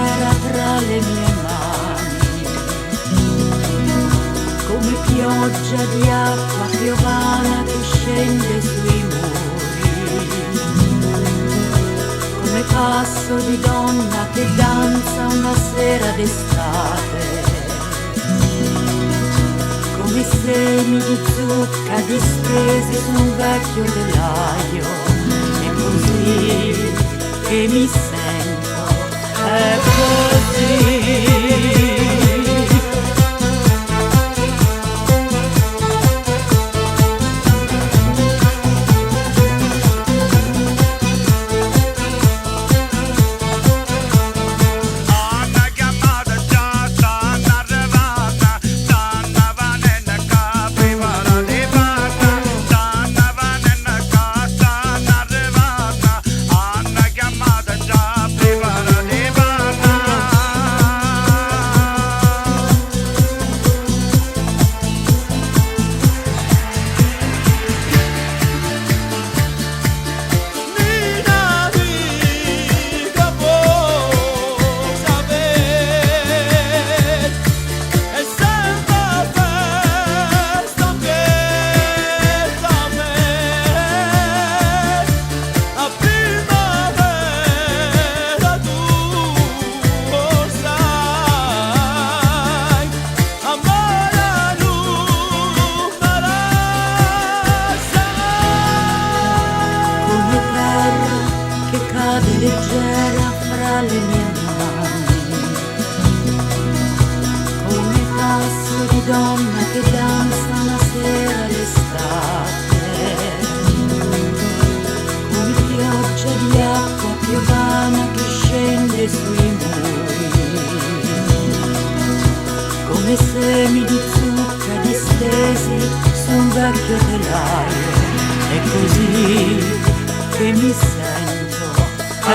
leggera tra le mie mani, come pioggia di acqua piovana che scende sui muri, come passo di donna che danza una sera d'estate, come semi di zucca distesi su un vecchio telaio. È così che mi sento, è così. Leggera fra le mie mani, come passo di donna che danza una sera l'estate, come pioggia di acqua piovana che scende sui muri, come semi di zucca distesi su un vecchio telaio. È così che mi sento. I